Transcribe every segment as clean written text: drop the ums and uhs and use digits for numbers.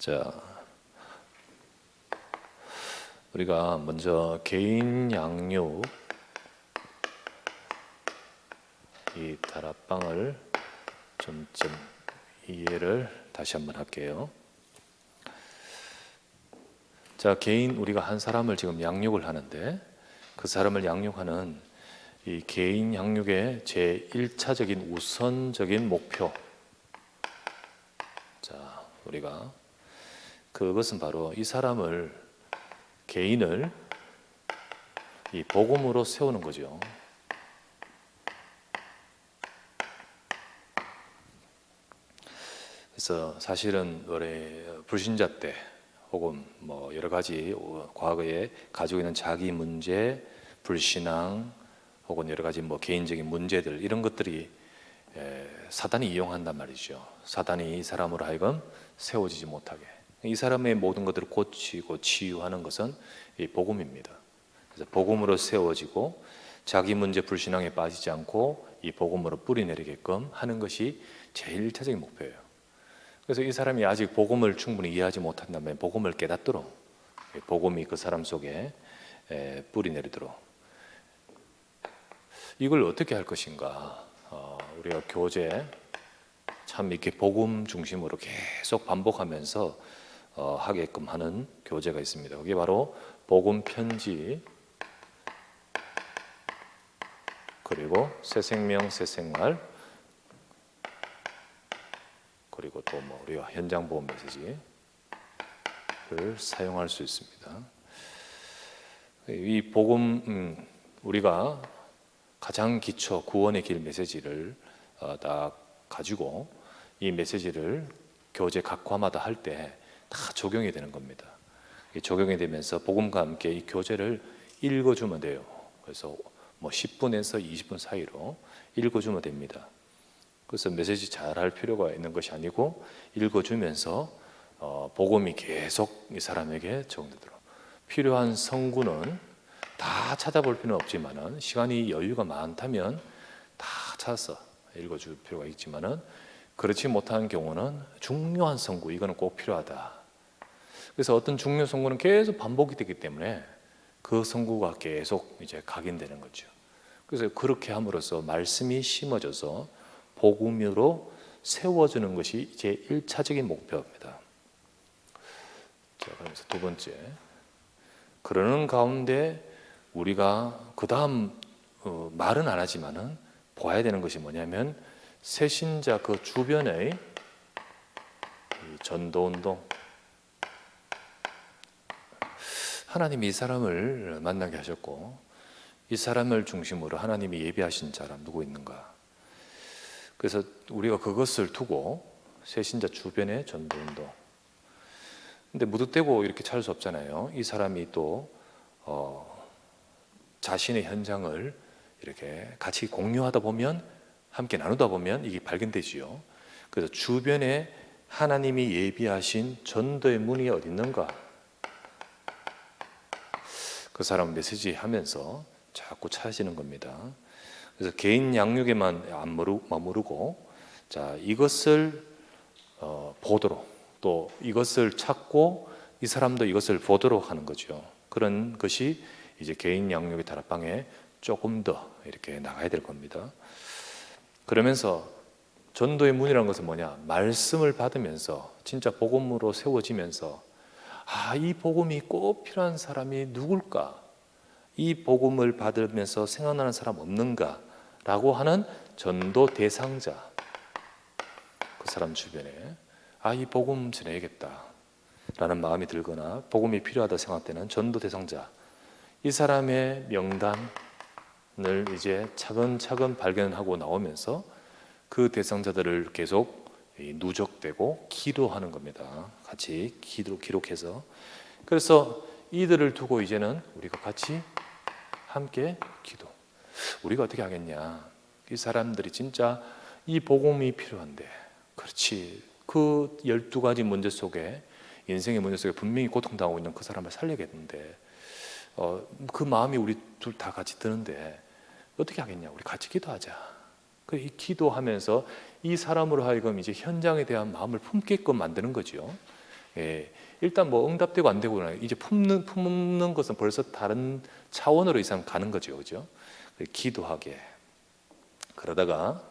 자, 우리가 먼저 개인 양육 이 다락방을 좀 이해를 다시 한번 할게요. 자, 개인 우리가 한 사람을 지금 양육을 하는데 그 사람을 양육하는 이 개인 양육의 제1차적인 우선적인 목표. 자, 우리가 그것은 바로 이 사람을 개인을 이 복음으로 세우는 거죠. 그래서 사실은 우리 불신자 때 혹은 뭐 여러 가지 과거에 가지고 있는 자기 문제, 불신앙 혹은 여러 가지 뭐 개인적인 문제들 이런 것들이 사단이 이용한단 말이죠. 사단이 이 사람으로 하여금 세워지지 못하게 이 사람의 모든 것들을 고치고 치유하는 것은 이 복음입니다. 그래서 복음으로 세워지고 자기 문제 불신앙에 빠지지 않고 이 복음으로 뿌리내리게끔 하는 것이 제일 차적인 목표예요. 그래서 이 사람이 아직 복음을 충분히 이해하지 못한다면 복음을 깨닫도록 복음이 그 사람 속에 뿌리내리도록 이걸 어떻게 할 것인가 우리가 교재 참 이렇게 복음 중심으로 계속 반복하면서 하게끔 하는 교재가 있습니다. 그게 바로 복음 편지 그리고 새 생명 새 생활 그리고 또 뭐 우리가 현장 보험 메시지를 사용할 수 있습니다. 이 복음 우리가 가장 기초 구원의 길 메시지를 딱 가지고 이 메시지를 교재 각 과마다 할 때 다 적용이 되는 겁니다. 적용이 되면서 복음과 함께 이 교재를 읽어주면 돼요. 그래서 뭐 10분에서 20분 사이로 읽어주면 됩니다. 그래서 메시지 잘할 필요가 있는 것이 아니고 읽어주면서 복음이 계속 이 사람에게 적용되도록 필요한 성구는 다 찾아볼 필요는 없지만은 시간이 여유가 많다면 다 찾아서 읽어줄 필요가 있지만은 그렇지 못한 경우는 중요한 성구 이거는 꼭 필요하다. 그래서 어떤 중요 성구는 계속 반복이 되기 때문에 그 성구가 계속 이제 각인되는 거죠. 그래서 그렇게 함으로써 말씀이 심어져서 복음으로 세워주는 것이 제 1차적인 목표입니다. 자, 그러면서 두 번째, 그러는 가운데 우리가 그 다음 말은 안 하지만은 봐야 되는 것이 뭐냐면 새신자 그 주변의 전도운동. 하나님이 이 사람을 만나게 하셨고 이 사람을 중심으로 하나님이 예비하신 사람 누구 있는가. 그래서 우리가 그것을 두고 새신자 주변의 전도운동. 근데 무릇대고 이렇게 찾을 수 없잖아요. 이 사람이 또 자신의 현장을 이렇게 같이 공유하다 보면 함께 나누다 보면 이게 발견되지요. 그래서 주변에 하나님이 예비하신 전도의 문이 어디 있는가 그 사람 메시지 하면서 자꾸 찾아지는 겁니다. 그래서 개인 양육에만 안 머무르고 자 이것을 보도록 또 이것을 찾고 이 사람도 이것을 보도록 하는 거죠. 그런 것이 이제 개인 양육의 다락방에 조금 더 이렇게 나가야 될 겁니다. 그러면서 전도의 문이라는 것은 뭐냐? 말씀을 받으면서 진짜 복음으로 세워지면서 이 복음이 꼭 필요한 사람이 누굴까? 이 복음을 받으면서 생각나는 사람 없는가? 라고 하는 전도 대상자 그 사람 주변에 이 복음 전해야겠다 라는 마음이 들거나 복음이 필요하다 생각되는 전도 대상자 이 사람의 명단을 이제 차근차근 발견하고 나오면서 그 대상자들을 계속 누적되고 기도하는 겁니다. 같이 기록해서 그래서 이들을 두고 이제는 우리가 같이 함께 기도. 우리가 어떻게 하겠냐? 이 사람들이 진짜 이 복음이 필요한데, 그렇지. 그 12가지 문제 속에 인생의 문제 속에 분명히 고통당하고 있는 그 사람을 살려야겠는데, 그 마음이 우리 둘 다 같이 드는데 어떻게 하겠냐? 우리 같이 기도하자. 이 기도하면서 이 사람으로 하여금 이제 현장에 대한 마음을 품게끔 만드는 거죠. 예, 일단 뭐 응답되고 안 되고 이제 품는 것은 벌써 다른 차원으로 이상 가는 거죠, 그죠? 기도하게 그러다가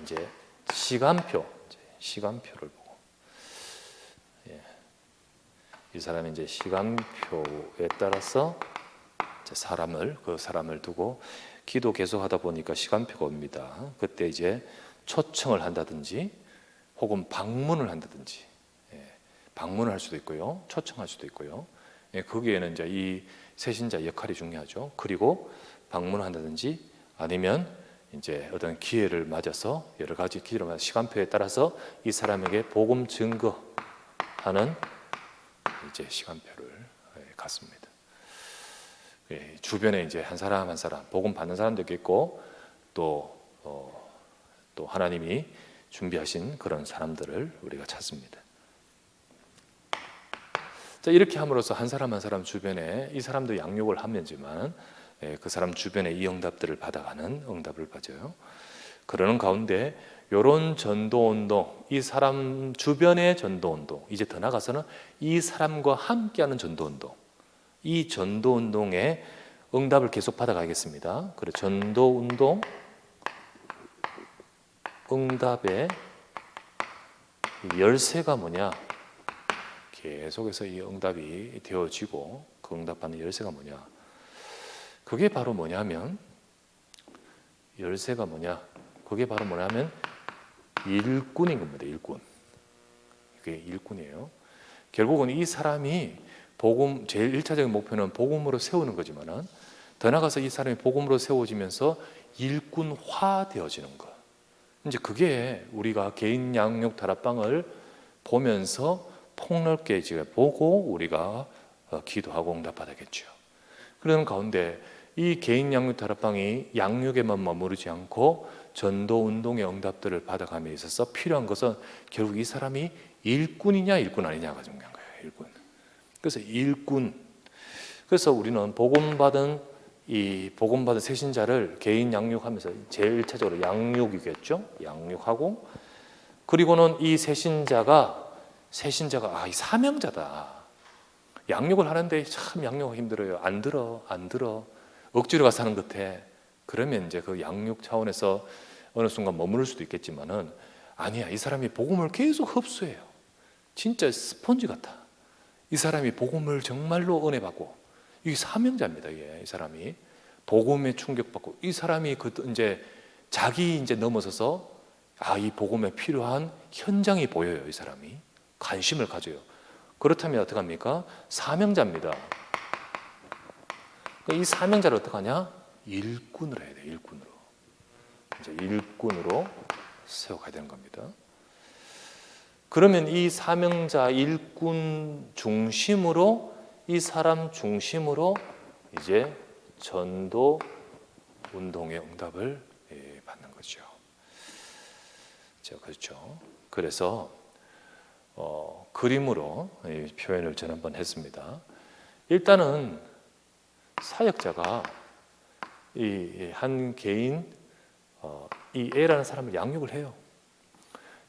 이제 시간표를 보고, 예, 이 사람이 이제 시간표에 따라서 이제 그 사람을 두고 기도 계속하다 보니까 시간표가 옵니다. 그때 이제 초청을 한다든지 혹은 방문을 한다든지, 예, 방문을 할 수도 있고요, 초청할 수도 있고요. 예, 거기에는 이제 이 세신자 역할이 중요하죠. 그리고 방문을 한다든지 아니면 이제 어떤 기회를 맞아서 여러 가지 기회를 맞아 시간표에 따라서 이 사람에게 복음 증거하는 이제 시간표를 갖습니다. 예, 주변에 이제 한 사람 한 사람 복음 받는 사람도 있겠고 또 하나님이 준비하신 그런 사람들을 우리가 찾습니다. 자, 이렇게 함으로써 한 사람 한 사람 주변에 이 사람도 양육을 하면지만 그 사람 주변에 이 응답들을 받아가는 응답을 받아요. 그러는 가운데 이런 전도운동, 이 사람 주변의 전도운동, 이제 더 나가서는 이 사람과 함께하는 전도운동, 이 전도운동에 응답을 계속 받아가겠습니다. 그래, 전도운동 응답의 열쇠가 뭐냐? 계속해서 이 응답이 되어지고 그 응답하는 열쇠가 뭐냐? 그게 바로 뭐냐면 열쇠가 뭐냐? 그게 바로 뭐냐면 일꾼인 겁니다. 일꾼. 그게 일꾼이에요. 결국은 이 사람이 복음, 제일 1차적인 목표는 복음으로 세우는 거지만은 더 나가서 이 사람이 복음으로 세워지면서 일꾼화 되어지는 것. 이제 그게 우리가 개인 양육 다락방을 보면서 폭넓게 이제 보고 우리가 기도하고 응답받아야겠죠. 그런 가운데 이 개인 양육 다락방이 양육에만 머무르지 않고 전도 운동의 응답들을 받아감에 있어서 필요한 것은 결국 이 사람이 일꾼이냐 일꾼 아니냐가 중요한 거예요. 일꾼. 그래서 일꾼. 그래서 우리는 복음받은 새신자를 개인 양육하면서 제일 1차적으로 양육이겠죠. 양육하고 그리고는 이 새신자가 이 사명자다. 양육을 하는데 참 양육하기 힘들어요. 안 들어. 억지로 가서 하는 것 같아. 그러면 이제 그 양육 차원에서 어느 순간 머무를 수도 있겠지만은 아니야. 이 사람이 복음을 계속 흡수해요. 진짜 스펀지 같아. 이 사람이 복음을 정말로 은혜받고 이게 사명자입니다. 이 사람이 복음에 충격받고 이 사람이 이제 자기 이제 넘어서서 이 복음에 필요한 현장이 보여요. 이 사람이 관심을 가져요. 그렇다면 어떻게 합니까? 사명자입니다. 이 사명자를 어떻게 하냐? 일꾼을 해야 돼. 일꾼으로. 이제 일꾼으로 세워가야 되는 겁니다. 그러면 이 사명자 일꾼 중심으로 이 사람 중심으로 이제 전도 운동의 응답을 받는 거죠. 그렇죠. 그래서 그림으로 표현을 저는 한번 했습니다. 일단은 사역자가 이 한 개인 이 A라는 사람을 양육을 해요.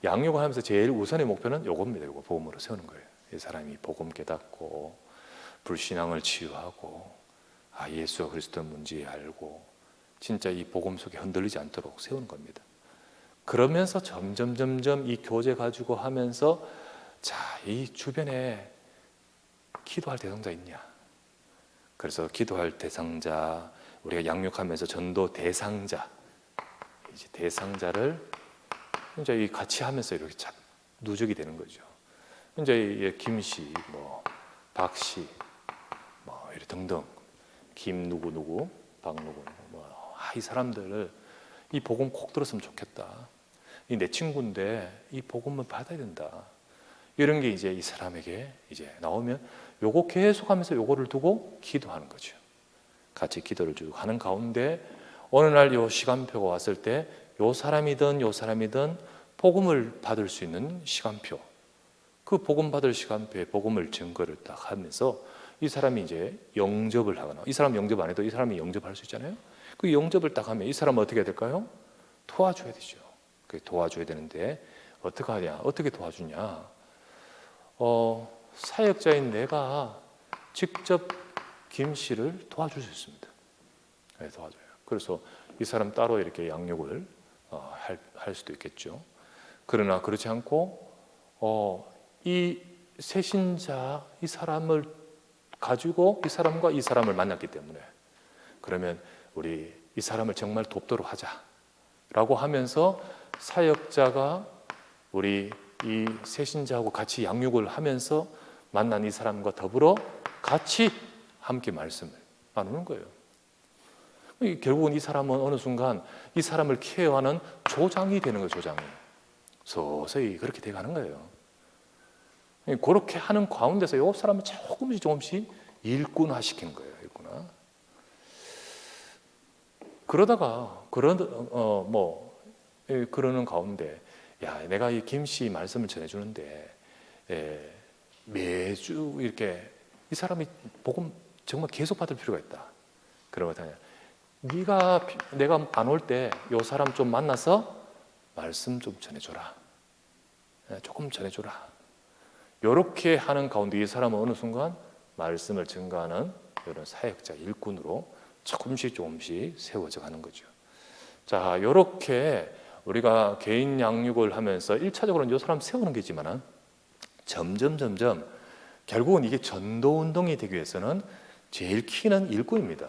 양육을 하면서 제일 우선의 목표는 요겁니다. 요거 복음으로 세우는 거예요. 이 사람이 복음 깨닫고 불신앙을 치유하고 예수가 그리스도 뭔지 알고 진짜 이 복음 속에 흔들리지 않도록 세우는 겁니다. 그러면서 점점 이 교제 가지고 하면서 이 주변에 기도할 대상자 있냐? 그래서 기도할 대상자, 우리가 양육하면서 전도 대상자, 이제 대상자를 이제 같이 하면서 이렇게 누적이 되는 거죠. 이제 김 씨, 박 씨, 이렇게 등등, 김 누구, 박 누구, 이 사람들을 이 복음 꼭 들었으면 좋겠다. 내 친구인데 이 복음을 받아야 된다. 이런 게 이제 이 사람에게 이제 나오면 요거 계속하면서 요거를 두고 기도하는 거죠. 같이 기도를 쭉 하는 가운데 어느 날 요 시간표가 왔을 때 요 사람이든 복음을 받을 수 있는 시간표, 그 복음 받을 시간표에 복음을 증거를 딱 하면서 이 사람이 이제 영접을 하거나 이 사람 영접 안 해도 이 사람이 영접할 수 있잖아요. 그 영접을 딱 하면 이 사람은 어떻게 해야 될까요? 도와줘야 되죠. 도와줘야 되는데 어떻게 하냐? 어떻게 도와주냐? 사역자인 내가 직접 김 씨를 도와줄 수 있습니다. 네, 도와줘요. 그래서 이 사람 따로 이렇게 양육을 할 수도 있겠죠. 그러나 그렇지 않고 이 새신자 이 사람을 가지고 이 사람과 이 사람을 만났기 때문에 그러면 우리 이 사람을 정말 돕도록 하자라고 하면서 사역자가 우리 이 새신자하고 같이 양육을 하면서 만난 이 사람과 더불어 같이 함께 말씀을 나누는 거예요. 결국은 이 사람은 어느 순간 이 사람을 케어하는 조장이 되는 거예요. 조장이 서서히 그렇게 돼가는 거예요. 그렇게 하는 가운데서 이 사람을 조금씩 일꾼화 시킨 거예요. 일꾼화. 그러다가 그러는 가운데 야, 내가 이 김씨 말씀을 전해주는데 매주 이렇게 이 사람이 복음 정말 계속 받을 필요가 있다. 그러면 내가 안 올 때 이 사람 좀 만나서 말씀 좀 전해줘라. 조금 전해줘라. 이렇게 하는 가운데 이 사람은 어느 순간 말씀을 증거하는 이런 사역자 일꾼으로 조금씩 세워져 가는 거죠. 자, 이렇게 우리가 개인 양육을 하면서 1차적으로는 이 사람 세우는 게 있지만 점점 결국은 이게 전도 운동이 되기 위해서는 제일 키는 일꾼입니다.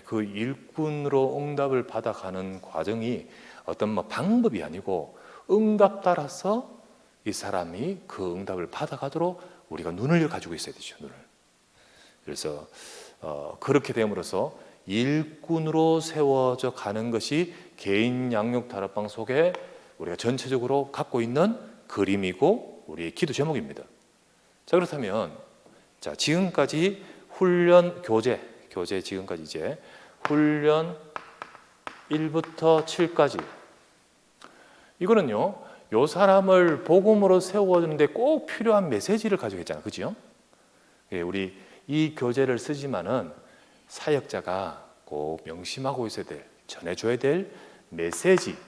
그 일꾼으로 응답을 받아가는 과정이 어떤 방법이 아니고 응답 따라서 이 사람이 그 응답을 받아가도록 우리가 눈을 가지고 있어야 되죠. 눈을. 그래서 그렇게 됨으로써 일꾼으로 세워져 가는 것이 개인 양육 다락방 속에 우리가 전체적으로 갖고 있는 그림이고 우리의 기도 제목입니다. 자, 그렇다면 지금까지 훈련 교재 지금까지 이제 훈련 1부터 7까지 이거는요, 요 사람을 복음으로 세워주는데 꼭 필요한 메시지를 가지고 있잖아요. 그죠? 우리 이 교재를 쓰지만은 사역자가 꼭 명심하고 있어야 될, 전해줘야 될 메시지,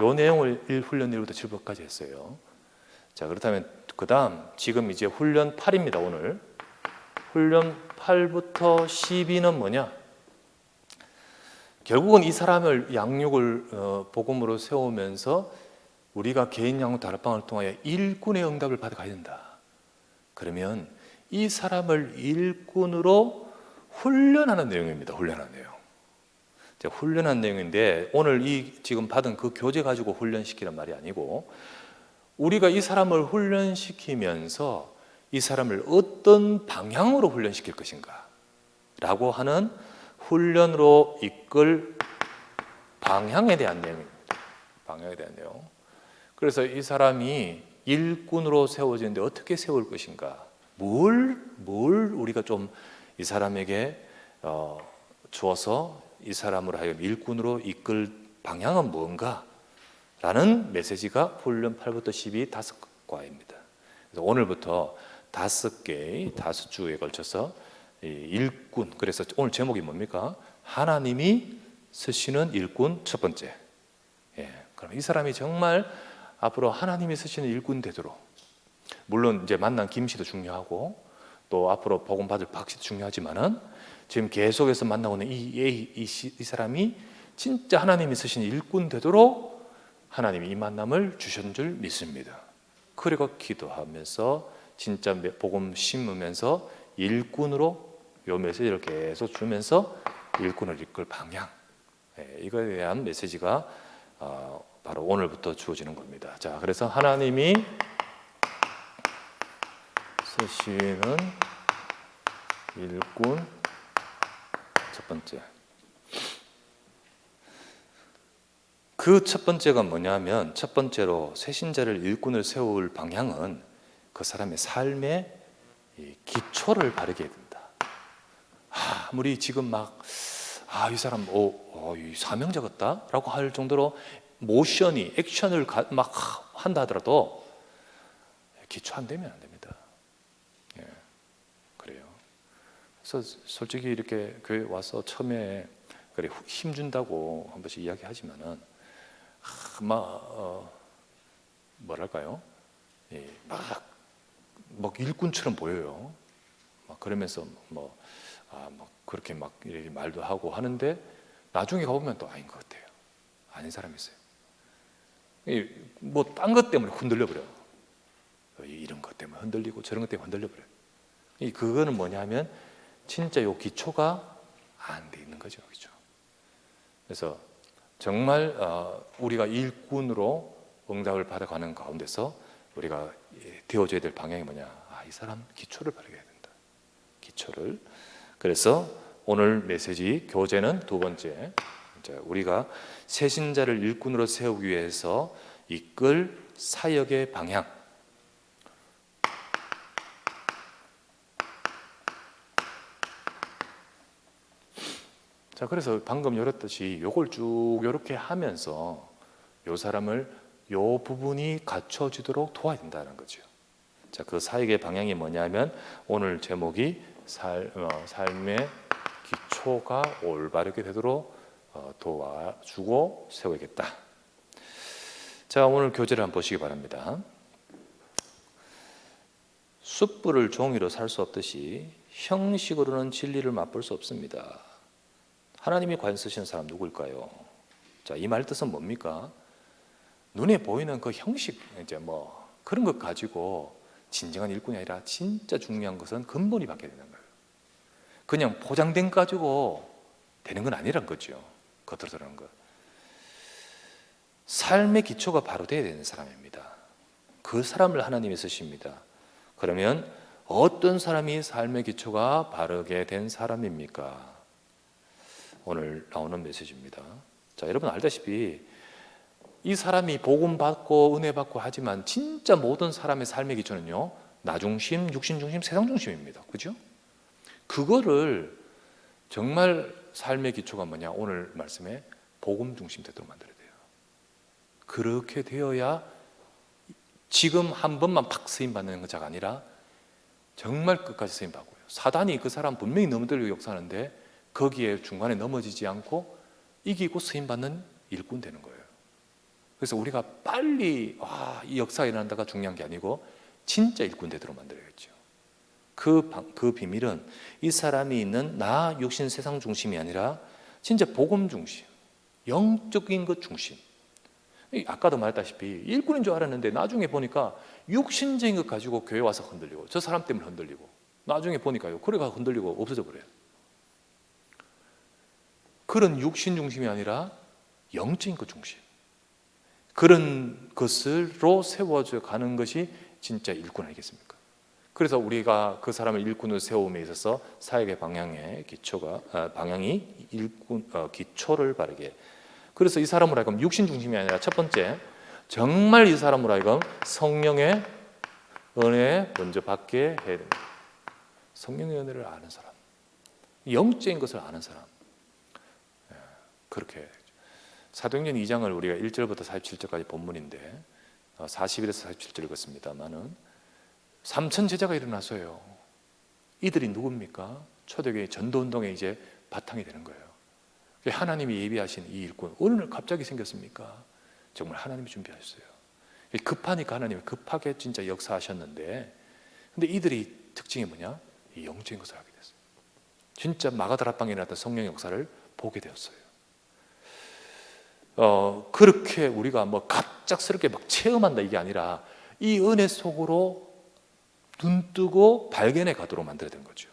요 내용을 훈련 1부터 7부까지 했어요. 자, 그렇다면 그 다음 지금 이제 훈련 8입니다. 오늘 훈련 8부터 12는 뭐냐? 결국은 이 사람을 양육을 복음으로 세우면서 우리가 개인 양육 다락방을 통하여 일꾼의 응답을 받아가야 된다. 그러면 이 사람을 일꾼으로 훈련하는 내용입니다. 훈련하는 내용. 훈련한 내용인데 오늘 이 지금 받은 그 교재 가지고 훈련시키는 말이 아니고 우리가 이 사람을 훈련시키면서 이 사람을 어떤 방향으로 훈련시킬 것인가 라고 하는 훈련으로 이끌 방향에 대한 내용입니다. 방향에 대한 내용. 그래서 이 사람이 일꾼으로 세워지는데 어떻게 세울 것인가, 뭘 우리가 좀 이 사람에게 주어서 이 사람으로 하여금 일꾼으로 이끌 방향은 뭔가 라는 메시지가 훈련 8부터 12 5과입니다. 그래서 오늘부터 5개, 5주에 걸쳐서 일꾼, 그래서 오늘 제목이 뭡니까? 하나님이 쓰시는 일꾼 첫 번째. 그럼 이 사람이 정말 앞으로 하나님이 쓰시는 일꾼 되도록, 물론 이제 만난 김씨도 중요하고 또 앞으로 복음 받을 박씨도 중요하지만은 지금 계속해서 만나고 있는 이 사람이 진짜 하나님이 쓰시는 일꾼 되도록 하나님이 이 만남을 주신 줄 믿습니다. 그리고 기도하면서 진짜 복음 심으면서 일꾼으로 요 메시지를 계속 주면서 일꾼을 이끌 방향, 이거에 대한 메시지가 바로 오늘부터 주어지는 겁니다. 자, 그래서 하나님이 쓰시는 일꾼 첫 번째. 그 첫 번째가 뭐냐면 첫 번째로 새신자를 일꾼을 세울 방향은 그 사람의 삶의 기초를 바르게 해야 된다. 아무리 지금 이 사람 이 사명자 같다 라고 할 정도로 모션이 액션을 막 한다 하더라도 기초 안 되면 안 됩니다. 그래요. 그래서 솔직히 이렇게 교회 와서 처음에 그래 힘준다고 한 번씩 이야기하지만은 뭐랄까요? 막 일꾼처럼 보여요. 막 그러면서 그렇게 막 이렇게 말도 하고 하는데 나중에 가보면 또 아닌 것 같아요. 아닌 사람이 있어요. 뭐 딴 것 때문에 흔들려 버려요. 이런 것 때문에 흔들리고 저런 것 때문에 흔들려 버려요. 그거는 뭐냐면 진짜 요 기초가 안 돼 있는 거죠. 그렇죠? 그래서 정말 우리가 일꾼으로 응답을 받아가는 가운데서 우리가 되어줘야 될 방향이 뭐냐? 이 사람 기초를 바르게 해야 된다. 기초를. 그래서 오늘 메시지 교재는 두 번째. 우리가 새신자를 일꾼으로 세우기 위해서 이끌 사역의 방향. 자, 그래서 방금 열었듯이 요걸 쭉 이렇게 하면서 요 사람을 요 부분이 갖춰지도록 도와야 된다는 거죠. 자, 그 사역의 방향이 뭐냐면 오늘 제목이 삶의 기초가 올바르게 되도록 도와주고 세워야겠다. 자, 오늘 교재를 한번 보시기 바랍니다. 숯불을 종이로 살 수 없듯이 형식으로는 진리를 맛볼 수 없습니다. 하나님이 과연 쓰시는 사람 누구일까요? 자, 이 말 뜻은 뭡니까? 눈에 보이는 그 형식, 그런 것 가지고 진정한 일꾼이 아니라 진짜 중요한 것은 근본이 바뀌어야 되는 거예요. 그냥 포장된 거 가지고 되는 건 아니란 거죠. 겉으로 드러나는 것. 삶의 기초가 바로 돼야 되는 사람입니다. 그 사람을 하나님이 쓰십니다. 그러면 어떤 사람이 삶의 기초가 바르게 된 사람입니까? 오늘 나오는 메시지입니다. 자, 여러분 알다시피 이 사람이 복음 받고 은혜 받고 하지만 진짜 모든 사람의 삶의 기초는요, 나 중심, 육신 중심, 세상 중심입니다. 그죠? 그거를 정말 삶의 기초가 뭐냐? 오늘 말씀에 복음 중심 되도록 만들어야 돼요. 그렇게 되어야 지금 한 번만 팍 쓰임 받는 것자가 아니라 정말 끝까지 쓰임 받고요. 사단이 그 사람 분명히 넘어들고 역사하는데 거기에 중간에 넘어지지 않고 이기고 쓰임 받는 일꾼 되는 거예요. 그래서 우리가 빨리 이 역사가 일어난다가 중요한 게 아니고 진짜 일꾼 되도록 만들어야겠죠. 그 비밀은 이 사람이 있는 나 육신 세상 중심이 아니라 진짜 복음 중심, 영적인 것 중심. 아까도 말했다시피 일꾼인 줄 알았는데 나중에 보니까 육신적인 것 가지고 교회 와서 흔들리고 저 사람 때문에 흔들리고 나중에 보니까요, 그래가 흔들리고 없어져 버려요. 그런 육신 중심이 아니라 영적인 것 중심, 그런 것으로 세워져 가는 것이 진짜 일꾼 아니겠습니까? 그래서 우리가 그 사람을 일꾼으로 세움에 있어서 사역의 방향이 일꾼 기초를 바르게. 그래서 이 사람으로 하여금 육신 중심이 아니라 첫 번째, 정말 이 사람으로 하여금 성령의 은혜 먼저 받게 해야 됩니다. 성령의 은혜를 아는 사람, 영적인 것을 아는 사람, 그렇게 해야 되죠. 사도행전 2장을 우리가 1절부터 47절까지 본문인데 41에서 47절 읽었습니다만은 3천 제자가 일어났어요. 이들이 누굽니까? 초대교회 전도운동의 이제 바탕이 되는 거예요. 하나님이 예비하신 이 일꾼, 오늘 갑자기 생겼습니까? 정말 하나님이 준비하셨어요. 급하니까 하나님이 급하게 진짜 역사하셨는데, 근데 이들이 특징이 뭐냐? 이 영적인 것을 하게 됐어요. 진짜 마가다락방에 일어났던 성령 역사를 보게 되었어요. 그렇게 우리가 갑작스럽게 막 체험한다 이게 아니라 이 은혜 속으로 눈 뜨고 발견해 가도록 만들어야 되는 거죠.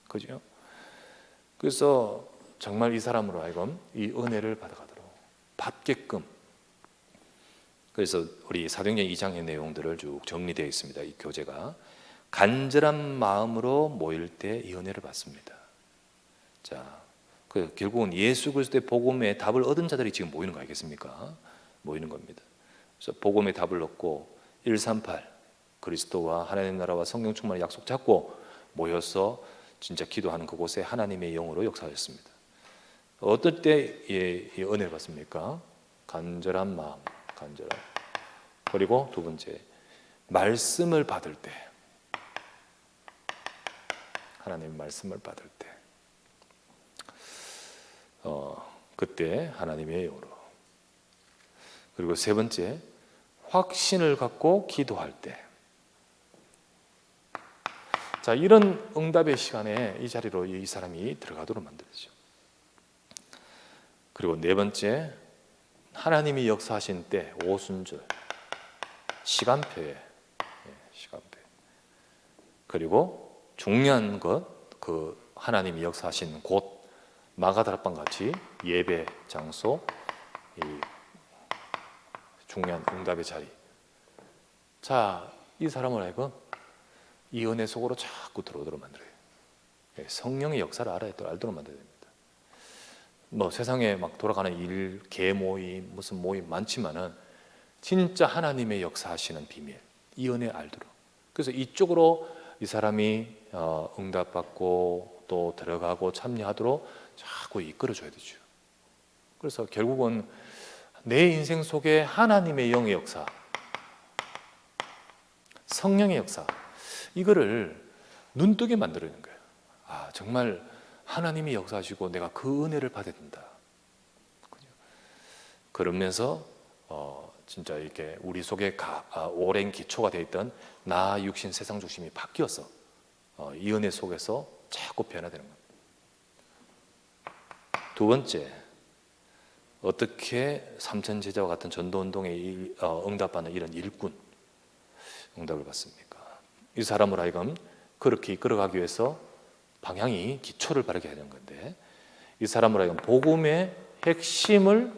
그죠? 그래서 정말 이 사람으로 하여금 이 은혜를 받아가도록 받게끔. 그래서 우리 사도행전 2장의 내용들을 쭉 정리되어 있습니다. 이 교재가 간절한 마음으로 모일 때 이 은혜를 받습니다. 자, 결국은 예수 그리스도의 복음의 답을 얻은 자들이 지금 모이는 거 아니겠습니까? 모이는 겁니다. 그래서 복음의 답을 얻고 138 그리스도와 하나님의 나라와 성령 충만의 약속 잡고 모여서 진짜 기도하는 그곳에 하나님의 영으로 역사하셨습니다. 어떨 때 이 은혜를 받습니까? 간절한 마음, 간절한. 그리고 두 번째, 말씀을 받을 때, 하나님의 말씀을 받을 때, 그때 하나님의 영으로. 그리고 세 번째, 확신을 갖고 기도할 때. 자, 이런 응답의 시간에 이 자리로 이 사람이 들어가도록 만들죠. 그리고 네 번째, 하나님이 역사하신 때 오순절, 시간표에, 시간표. 그리고 중요한 것, 그 하나님이 역사하신 곳, 마가다락방 같이 예배 장소, 이 중요한 응답의 자리. 자, 이 사람을 하여금 이 은혜 속으로 자꾸 들어오도록 만들어요. 성령의 역사를 알도록 만들어야 됩니다. 뭐 세상에 막 돌아가는 일, 개 모임, 무슨 모임 많지만은 진짜 하나님의 역사하시는 비밀, 이 은혜 알도록. 그래서 이쪽으로 이 사람이 응답받고 또 들어가고 참여하도록 자꾸 이끌어줘야 되죠. 그래서 결국은 내 인생 속에 하나님의 영의 역사, 성령의 역사, 이거를 눈뜨게 만들어내는 거예요. 아, 정말 하나님이 역사하시고 내가 그 은혜를 받아야 된다. 그러면서 진짜 이렇게 우리 속에 오랜 기초가 되어 있던 나 육신 세상 중심이 바뀌어서 이 은혜 속에서 자꾸 변화되는 겁니다. 두 번째, 어떻게 삼천 제자와 같은 전도운동에 응답하는 이런 일꾼 응답을 받습니까? 이 사람을 하여금 그렇게 이끌어가기 위해서 방향이 기초를 바르게 하는 건데, 이 사람을 하여금 복음의 핵심을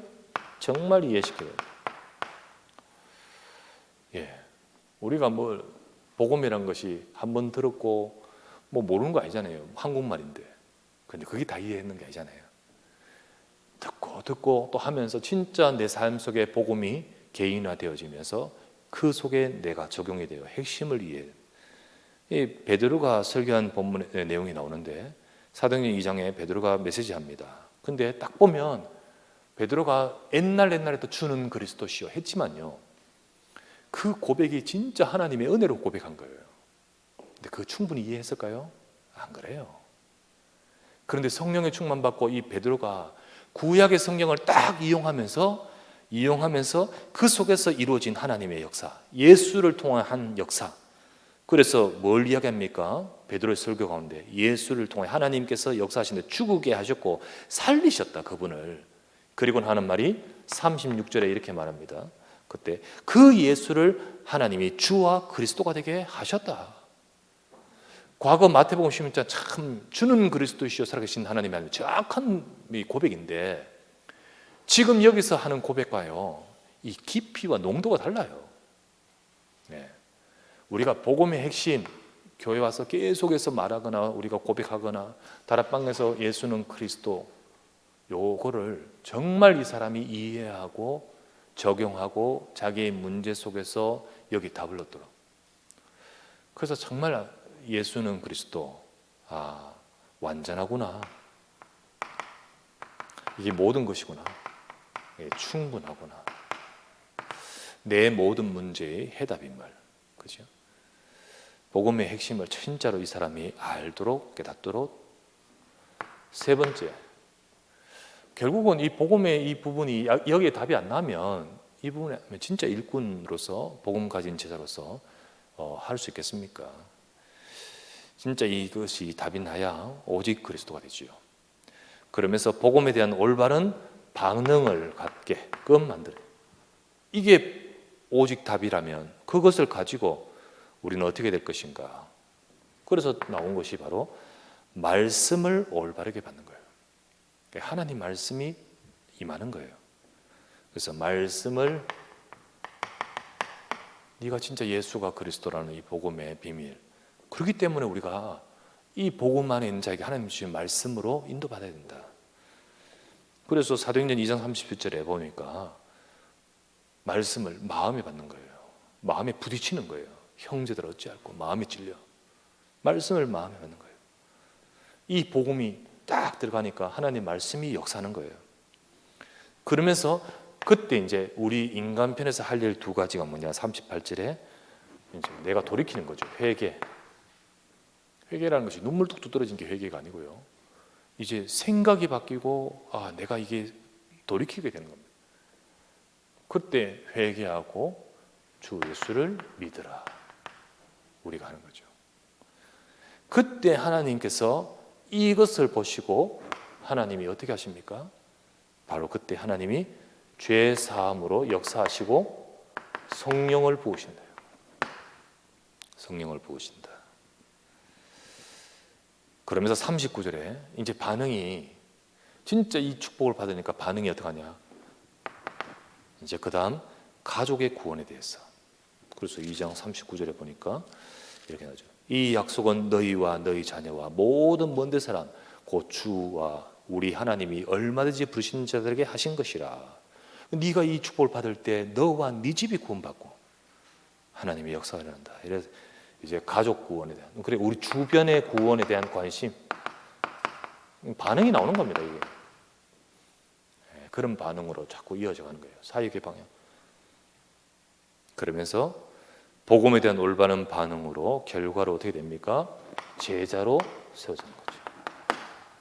정말 이해시켜야 됩니다. 우리가 뭐 복음이란 것이 한번 들었고 뭐 모르는 거 아니잖아요. 한국말인데. 근데 그게 다 이해했는 게 아니잖아요. 듣고 또 하면서 진짜 내 삶 속에 복음이 개인화되어지면서 그 속에 내가 적용이 돼요. 핵심을 이해해요. 이 베드로가 설교한 본문의 내용이 나오는데 사도행전 2장에 베드로가 메시지합니다. 근데 딱 보면 베드로가 옛날에도 주는 그리스도시요 했지만요, 그 고백이 진짜 하나님의 은혜로 고백한 거예요. 근데 그거 충분히 이해했을까요? 안 그래요. 그런데 성령의 충만 받고 이 베드로가 구약의 성경을 딱 이용하면서 그 속에서 이루어진 하나님의 역사, 예수를 통한 한 역사. 그래서 뭘 이야기합니까? 베드로의 설교 가운데 예수를 통해 하나님께서 역사하시는데 죽게 하셨고 살리셨다, 그분을. 그리고 하는 말이 36절에 이렇게 말합니다. 그때 그 예수를 하나님이 주와 그리스도가 되게 하셨다. 과거 마태복음 16장 참 주는 그리스도이시여 살아계신 하나님의 하나님, 정확한 고백인데 지금 여기서 하는 고백과요, 이 깊이와 농도가 달라요. 우리가 복음의 핵심, 교회 와서 계속해서 말하거나 우리가 고백하거나 다락방에서 예수는 그리스도, 요거를 정말 이 사람이 이해하고 적용하고 자기의 문제 속에서 여기 답을 얻도록. 그래서 정말 예수는 그리스도, 완전하구나, 이게 모든 것이구나, 충분하구나, 내 모든 문제의 해답인 말, 그죠? 복음의 핵심을 진짜로 이 사람이 알도록 깨닫도록. 세 번째, 결국은 이 복음의 이 부분이 여기에 답이 안 나면 이 부분에 진짜 일꾼으로서 복음 가진 제자로서 할 수 있겠습니까? 진짜 이것이 답이 나야 오직 그리스도가 되지요. 그러면서 복음에 대한 올바른 반응을 갖게끔 만들어요. 이게 오직 답이라면 그것을 가지고 우리는 어떻게 될 것인가? 그래서 나온 것이 바로 말씀을 올바르게 받는 거예요. 하나님 말씀이 임하는 거예요. 그래서 말씀을, 네가 진짜 예수가 그리스도라는 이 복음의 비밀, 그렇기 때문에 우리가 이 복음 안에 있는 자에게 하나님 주신 말씀으로 인도받아야 된다. 그래서 사도행전 2장 37절에 보니까 말씀을 마음에 받는 거예요. 마음에 부딪히는 거예요. 형제들 어찌할꼬 마음이 찔려. 말씀을 마음에 받는 거예요. 이 복음이 딱 들어가니까 하나님 말씀이 역사하는 거예요. 그러면서 그때 이제 우리 인간편에서 할 일 두 가지가 뭐냐, 38절에 이제 내가 돌이키는 거죠. 회개라는 것이 눈물 뚝뚝 떨어진 게 회개가 아니고요, 이제 생각이 바뀌고 내가 이게 돌이키게 되는 겁니다. 그때 회개하고 주 예수를 믿으라. 우리가 하는 거죠. 그때 하나님께서 이것을 보시고 하나님이 어떻게 하십니까? 바로 그때 하나님이 죄 사함으로 역사하시고 성령을 부으신다. 성령을 부으신다. 그러면서 39절에 이제 반응이 진짜 이 축복을 받으니까 반응이 어떡하냐? 이제 그 다음 가족의 구원에 대해서. 그래서 2장 39절에 보니까 이렇게 나오죠. 이 약속은 너희와 너희 자녀와 모든 먼 데 사람 곧 주와 우리 하나님이 얼마든지 부르신 자들에게 하신 것이라. 네가 이 축복을 받을 때 너와 네 집이 구원받고 하나님의 역사가 일어난다. 이래서 이제 가족 구원에 대한, 그래 우리 주변의 구원에 대한 관심, 반응이 나오는 겁니다. 이게 그런 반응으로 자꾸 이어져 가는 거예요. 사역의 방향. 그러면서 복음에 대한 올바른 반응으로 결과로 어떻게 됩니까? 제자로 세워지는 거죠.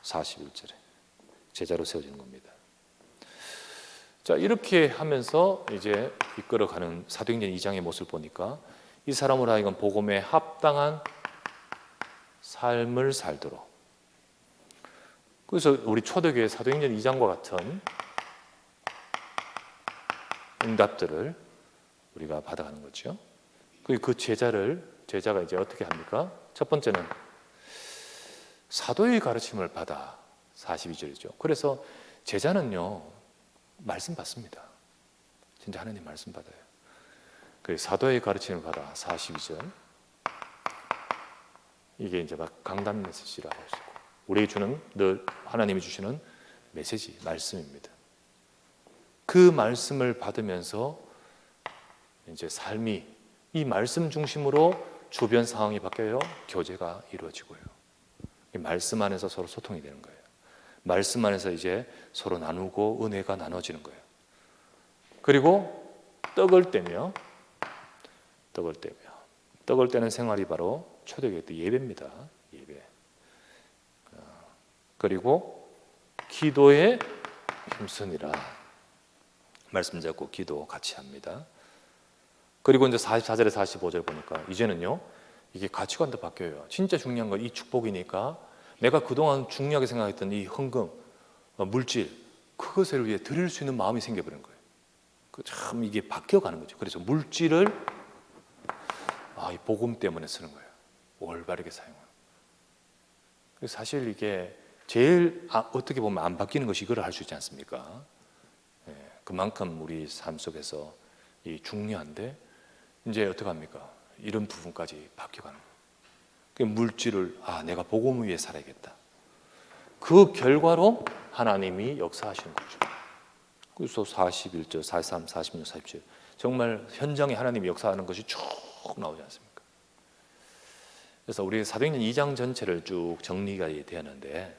41절에 제자로 세워지는 겁니다. 자, 이렇게 하면서 이제 이끌어가는 사도행전 2장의 모습을 보니까 이 사람으로 하여금 복음에 합당한 삶을 살도록. 그래서 우리 초대교회 사도행전 2장과 같은 응답들을 우리가 받아가는 거죠. 그 제자가 이제 어떻게 합니까? 첫 번째는 사도의 가르침을 받아. 42절이죠. 그래서 제자는요 말씀 받습니다. 진짜 하나님 말씀 받아요. 그 사도의 가르침을 받아. 42절. 이게 이제 막 강단 메시지라고 할 수 있고, 우리에게 주는 늘 하나님이 주시는 메시지, 말씀입니다. 그 말씀을 받으면서 이제 삶이 이 말씀 중심으로 주변 상황이 바뀌어요. 교제가 이루어지고요. 이 말씀 안에서 서로 소통이 되는 거예요. 말씀 안에서 이제 서로 나누고 은혜가 나눠지는 거예요. 그리고 떡을 떼며 떡을 떼는 생활이 바로 초대교회 때 예배입니다. 예배. 그리고 기도에 힘쓰니라. 말씀 잡고 기도 같이 합니다. 그리고 이제 44절에 45절 보니까 이제는요 이게 가치관도 바뀌어요. 진짜 중요한 건 이 축복이니까 내가 그동안 중요하게 생각했던 이 헌금, 물질, 그것을 위해 드릴 수 있는 마음이 생겨버린 거예요. 참 이게 바뀌어가는 거죠. 그래서 물질을 이 복음 때문에 쓰는 거예요. 올바르게 사용하는. 사실 이게 제일 어떻게 보면 안 바뀌는 것이 이거를 할 수 있지 않습니까? 그만큼 우리 삶 속에서 이 중요한데 이제 어떻게 합니까? 이런 부분까지 바뀌어가는 거예요. 물질을 내가 복음을 위해 살아야겠다. 그 결과로 하나님이 역사하시는 거죠. 그래서 41절, 43, 46, 47 정말 현장에 하나님이 역사하는 것이 쭉 나오지 않습니까? 그래서 우리 사도행전 2장 전체를 쭉 정리가 되었는데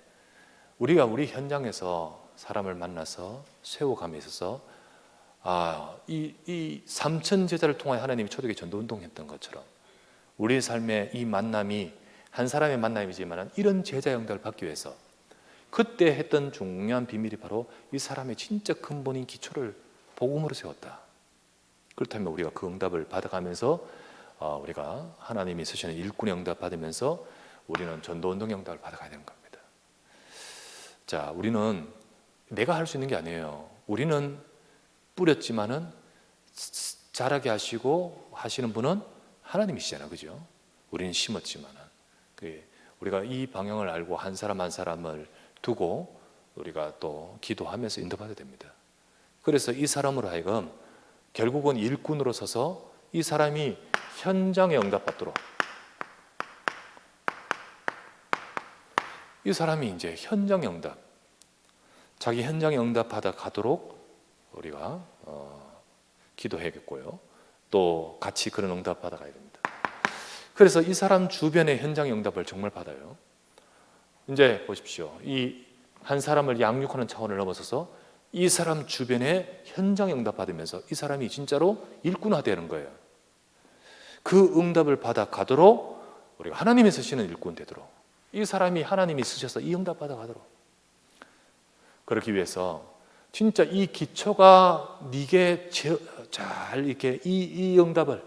우리가 우리 현장에서 사람을 만나서 세워감에 있어서 이 3천 제자를 통하여 하나님이 초대교회 전도운동했던 것처럼 우리의 삶의 이 만남이 한 사람의 만남이지만 이런 제자 영달을 받기 위해서 그때 했던 중요한 비밀이 바로 이 사람의 진짜 근본인 기초를 복음으로 세웠다. 그렇다면 우리가 그 응답을 받아가면서 우리가 하나님이 쓰시는 일꾼의 응답 받으면서 우리는 전도운동 응답을 받아가야 되는 겁니다. 자, 우리는 내가 할 수 있는 게 아니에요. 우리는 뿌렸지만은 자라게 하시고 하시는 분은 하나님이시잖아요, 그죠? 우리는 심었지만은 우리가 이 방향을 알고 한 사람 한 사람을 두고 우리가 또 기도하면서 인도받아야 됩니다. 그래서 이 사람으로 하여금 결국은 일꾼으로 서서 이 사람이 현장에 응답받도록, 이 사람이 이제 현장 응답, 자기 현장에 응답받아 가도록 우리가 기도해야겠고요. 또 같이 그런 응답 받아가야 됩니다. 그래서 이 사람 주변의 현장 응답을 정말 받아요. 이제 보십시오. 이 한 사람을 양육하는 차원을 넘어서서 이 사람 주변에 현장 응답 받으면서 이 사람이 진짜로 일꾼화되는 거예요. 그 응답을 받아 가도록 우리가 하나님이 쓰시는 일꾼 되도록, 이 사람이 하나님이 쓰셔서 이 응답 받아 가도록, 그렇기 위해서 진짜 이 기초가 네게 잘 이렇게 이 응답을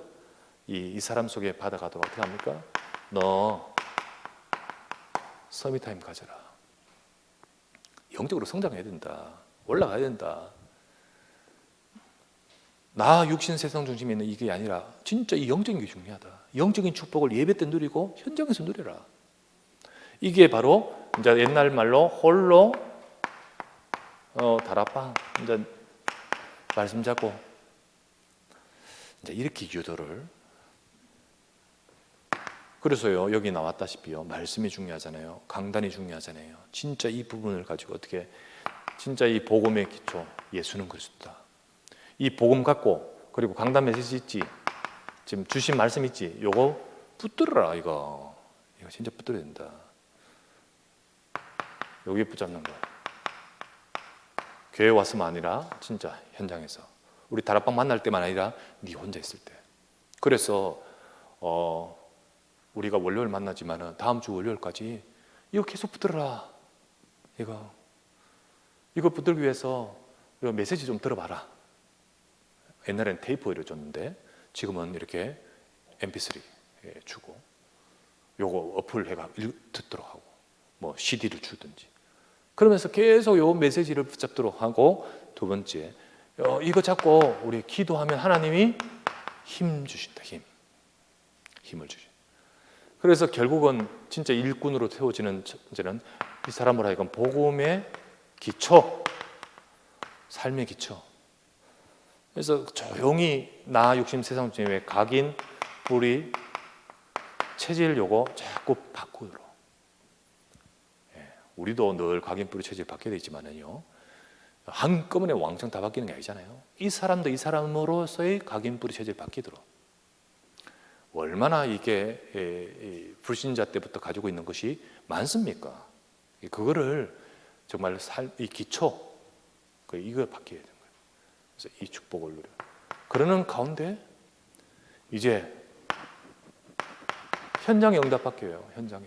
이 사람 속에 받아가도록 어떻게 합니까? 너 서밋타임 가져라. 영적으로 성장해야 된다. 올라가야 된다. 나 육신 세상 중심에 있는 이게 아니라 진짜 이 영적인 게 중요하다. 영적인 축복을 예배 때 누리고 현장에서 누려라. 이게 바로 이제 옛날 말로 홀로 다락방 이제 말씀 잡고 이제 이렇게 유도를. 그래서요 여기 나왔다시피요 말씀이 중요하잖아요. 강단이 중요하잖아요. 진짜 이 부분을 가지고 어떻게 진짜 이 복음의 기초 예수는 그리스도다. 이 복음 갖고 그리고 강단 메시지 있지 지금 주신 말씀 있지 요거 붙들어라. 이거 진짜 붙들어야 된다. 여기 붙잡는 거. 교회 왔으면 아니라 진짜 현장에서 우리 다락방 만날 때만 아니라 네 혼자 있을 때. 그래서 우리가 월요일 만나지만은 다음 주 월요일까지 이거 계속 붙들어라. 이거 붙들기 위해서 이거 메시지 좀 들어봐라. 옛날엔 테이프를 줬는데 지금은 이렇게 mp3 주고 요거 어플 해가 듣도록 하고 뭐 CD를 주든지 그러면서 계속 요 메시지를 붙잡도록 하고 두 번째 이거 잡고 우리 기도하면 하나님이 힘 주신다. 힘을 주신다. 그래서 결국은 진짜 일꾼으로 세워지는 이제는 이 사람으로 하여금 복음의 기초, 삶의 기초. 그래서 조용히 나 육심 세상 중에 각인, 뿌리, 체질 요거 자꾸 바꾸도록. 우리도 늘 각인, 뿌리, 체질 바뀌어야 되지만은요 한꺼번에 왕창 다 바뀌는 게 아니잖아요. 이 사람도 이 사람으로서의 각인, 뿌리, 체질 바뀌도록. 얼마나 이게 불신자 때부터 가지고 있는 것이 많습니까? 그거를 정말 이 기초 이걸 바뀌어야 되는 거예요. 그래서 이 축복을 누려. 그러는 가운데 이제 현장에 응답 바뀌어요. 현장에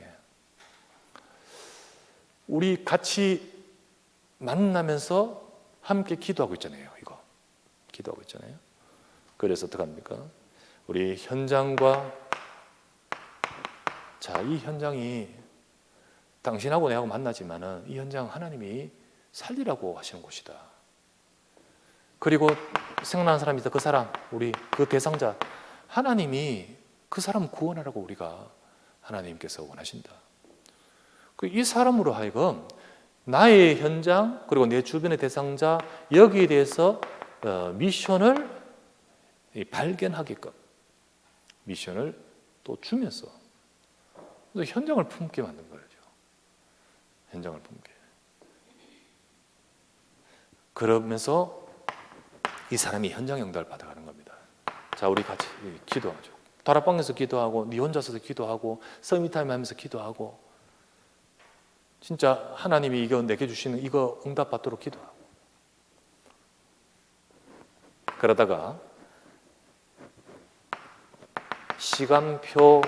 우리 같이 만나면서 함께 기도하고 있잖아요. 이거 기도하고 있잖아요. 그래서 어떻게 합니까? 우리 현장과 이 현장이 당신하고 내하고 만나지만은 이 현장 하나님이 살리라고 하시는 곳이다. 그리고 생각나는 사람이 있어. 그 사람, 우리 그 대상자 하나님이 그 사람 구원하라고 우리가 하나님께서 원하신다. 이 사람으로 하여금 나의 현장 그리고 내 주변의 대상자 여기에 대해서 미션을 발견하게끔 미션을 또 주면서 현장을 품게 만든 거죠. 현장을 품게. 그러면서 이 사람이 현장 응답을 받아가는 겁니다. 자, 우리 같이 기도하죠. 다락방에서 기도하고 네 혼자서도 기도하고 서밋타임 하면서 기도하고 진짜 하나님이 이거 내게 주시는 이거 응답 받도록 기도하고 그러다가 시간표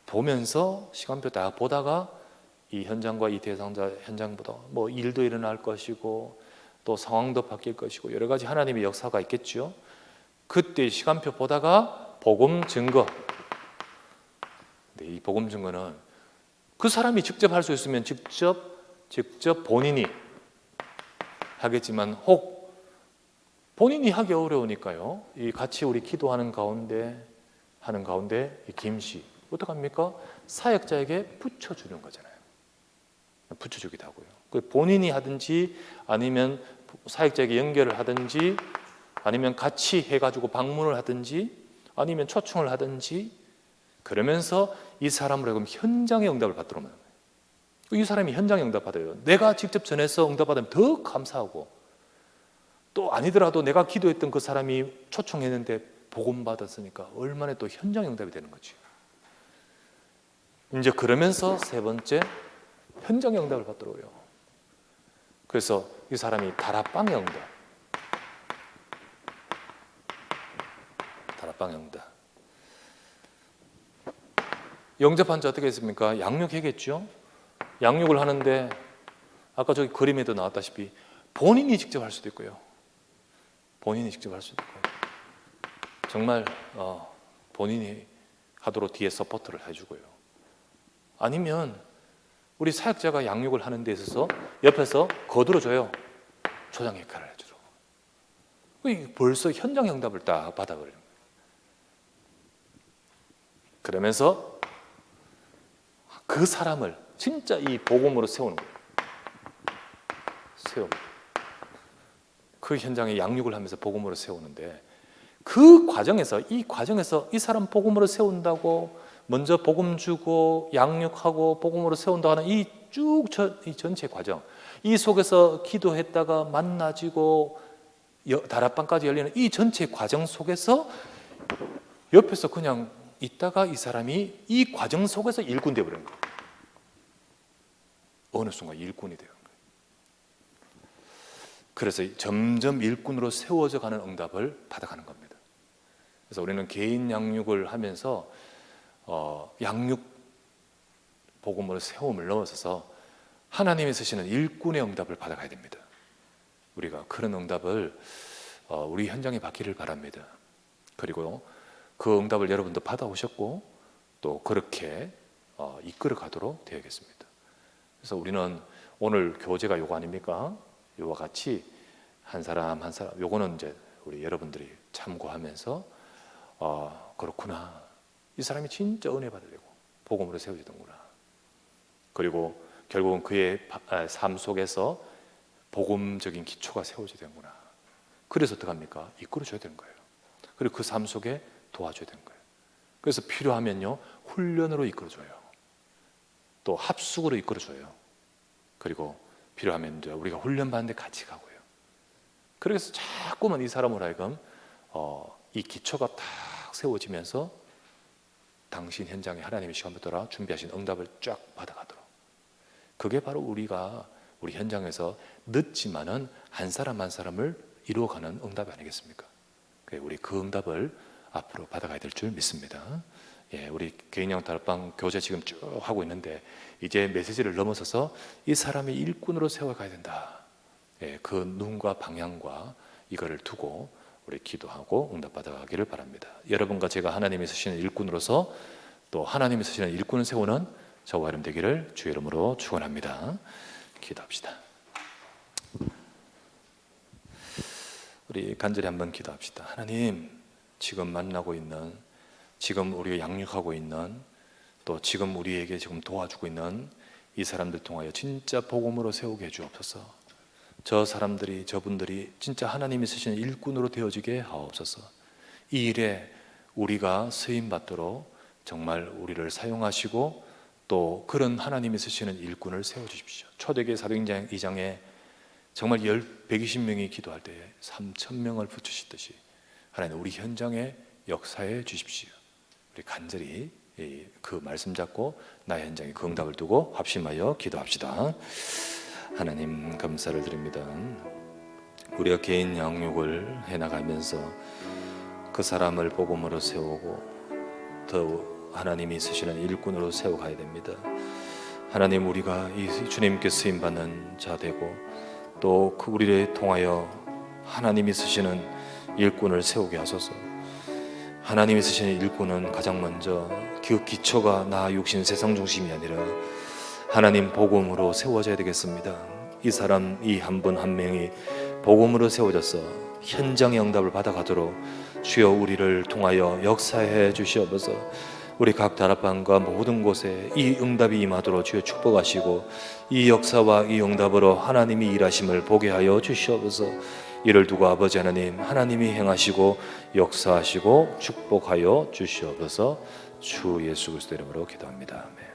보면서 시간표 다 보다가 이 현장과 이 대상자 현장보다 뭐 일도 일어날 것이고 또 상황도 바뀔 것이고 여러 가지 하나님의 역사가 있겠죠. 그때 시간표 보다가 복음 증거. 이 복음 증거는 그 사람이 직접 할 수 있으면 직접 본인이 하겠지만 혹 본인이 하기 어려우니까요. 이 같이 우리 기도하는 가운데 이 김씨 어떡합니까? 사역자에게 붙여주는 거잖아요. 붙여주기도 하고요. 본인이 하든지 아니면 사역자에게 연결을 하든지 아니면 같이 해가지고 방문을 하든지 아니면 초청을 하든지 그러면서 이 사람으로 하여금 현장의 응답을 받도록 하는 거예요. 이 사람이 현장의 응답 받아요. 내가 직접 전해서 응답 받으면 더 감사하고 또 아니더라도 내가 기도했던 그 사람이 초청했는데 복음 받았으니까 얼마나 또 현장 응답이 되는 거지. 이제 그러면서 세 번째 현장 응답을 받더라고요. 그래서 이 사람이 다락방의 응답. 다락방의 응답. 영접한 지 어떻게 했습니까? 양육해겠죠. 양육을 하는데 아까 저기 그림에도 나왔다시피 본인이 직접 할 수도 있고요. 본인이 직접 할 수도 있고요. 정말 본인이 하도록 뒤에 서포트를 해주고요. 아니면 우리 사역자가 양육을 하는 데 있어서 옆에서 거들어줘요. 조장 역할을 해주고. 벌써 현장 응답을 딱 받아버리는 거예요. 그러면서 그 사람을 진짜 이 복음으로 세우는 거예요. 그 현장에 양육을 하면서 복음으로 세우는데, 그 과정에서 이 사람 복음으로 세운다고 먼저 복음 주고 양육하고 복음으로 세운다 하는 이 전체 과정, 이 속에서 기도했다가 만나지고 다락방까지 열리는 이 전체 과정 속에서 옆에서 그냥 있다가 이 사람이 이 과정 속에서 일꾼 되어버린 거예요. 어느 순간 일꾼이 되는 거예요. 그래서 점점 일꾼으로 세워져 가는 응답을 받아가는 겁니다. 그래서 우리는 개인 양육을 하면서 양육 복음으로 세움을 넘어서서 하나님이 쓰시는 일꾼의 응답을 받아가야 됩니다. 우리가 그런 응답을 우리 현장에 받기를 바랍니다. 그리고 그 응답을 여러분도 받아오셨고 또 그렇게 이끌어 가도록 되어야겠습니다. 그래서 우리는 오늘 교제가 요거 아닙니까? 요와 같이 한 사람 한 사람, 요거는 이제 우리 여러분들이 참고하면서 그렇구나, 이 사람이 진짜 은혜 받으려고 복음으로 세워지던구나. 그리고 결국은 그의 삶 속에서 복음적인 기초가 세워지는구나. 그래서 어떡합니까? 이끌어줘야 되는 거예요. 그리고 그 삶 속에 도와줘야 되는 거예요. 그래서 필요하면요, 훈련으로 이끌어줘요. 또 합숙으로 이끌어줘요. 그리고 필요하면 이제 우리가 훈련받는데 같이 가고요. 그래서 자꾸만 이 사람으로 하여금 이 기초가 딱 세워지면서 당신 현장에 하나님의 시간부터 준비하신 응답을 쫙 받아가도록, 그게 바로 우리가 우리 현장에서 늦지만은 한 사람 한 사람을 이루어가는 응답이 아니겠습니까? 우리 그 응답을 앞으로 받아가야 될 줄 믿습니다. 우리 개인형 다락방 교제 지금 쭉 하고 있는데 이제 메시지를 넘어서서 이 사람이 일꾼으로 세워가야 된다. 그 눈과 방향과 이거를 두고 우리 기도하고 응답 받아가기를 바랍니다. 여러분과 제가 하나님이 쓰시는 일꾼으로서 또 하나님이 쓰시는 일꾼을 세우는 저와 여러분 되기를 주의 이름으로 축원합니다. 기도합시다. 우리 간절히 한번 기도합시다. 하나님, 지금 만나고 있는, 지금 우리가 양육하고 있는, 또 지금 우리에게 지금 도와주고 있는 이 사람들 통하여 진짜 복음으로 세우게 해주옵소서. 저 사람들이, 저분들이 진짜 하나님이 쓰시는 일꾼으로 되어지게 하옵소서. 이 일에 우리가 쓰임받도록 정말 우리를 사용하시고 또 그런 하나님이 쓰시는 일꾼을 세워주십시오. 초대교회 사도행전 2장에 정말 120명이 기도할 때에 3,000명을 붙이시듯이 하나님 우리 현장에 역사해 주십시오. 우리 간절히 그 말씀 잡고 나의 현장에 그 응답을 두고 합심하여 기도합시다. 하나님 감사를 드립니다. 우리가 개인 양육을 해나가면서 그 사람을 복음으로 세우고 더 하나님이 쓰시는 일꾼으로 세워가야 됩니다. 하나님, 우리가 이 주님께 쓰임받는 자 되고 또 그 우리를 통하여 하나님이 쓰시는 일꾼을 세우게 하소서. 하나님이 쓰시는 일꾼은 가장 먼저 그 기초가 나 육신 세상 중심이 아니라 하나님 복음으로 세워져야 되겠습니다. 이 사람, 이 한 분 한 명이 복음으로 세워져서 현장의 응답을 받아가도록 주여 우리를 통하여 역사해 주시옵소서. 우리 각 다락방과 모든 곳에 이 응답이 임하도록 주여 축복하시고 이 역사와 이 응답으로 하나님이 일하심을 보게 하여 주시옵소서. 이를 두고 아버지 하나님, 하나님이 행하시고 역사하시고 축복하여 주시옵소서. 주 예수 그리스도 이름으로 기도합니다. 아멘.